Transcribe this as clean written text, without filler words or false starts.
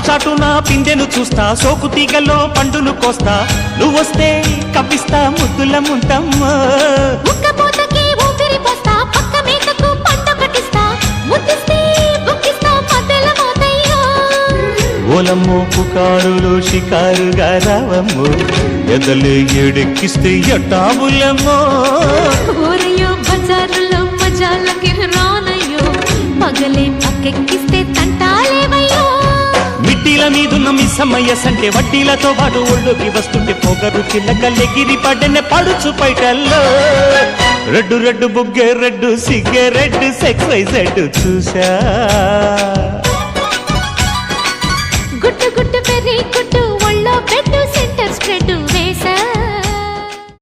చాటున పిందెను చూస్తా, సోకు తీగల్లో పండును కోస్తా, నువ్వొస్తే కప్పిస్తా ముద్దుల ముంతమ్మో. ఉక్కపోతకి ఊపిరి పోస్తా, పక్క మేకకు పంట కట్టిస్తా, ముద్దిస్తే బుక్కిస్తా మధ్యల మోతయ్యో. ఓలమ్మో పుకారులో షికారుగా రావమ్మో, ఎదలు ఎడెక్కిస్తే ఎట్టాబులమ్మో. ఊరయ్యో బజారులో మజాలకి రానయ్యో, పగలే పక్కెక్కిస్తే తంటాలేవయ్యో. మిట్టిల మీదున్న మిస్సమ్మయ్య సంటే వడ్డీలతో పాటు ఒళ్ళోకి వస్తుంటే పొగరు చిల్లకల్లెగిరి పడ్డనే పడుచు పైటల్లో. రెడ్డు రెడ్డు బుగ్గే రెడ్డు సిగ్గే రెడ్డు సెక్స్ వై జెడ్ చూసా.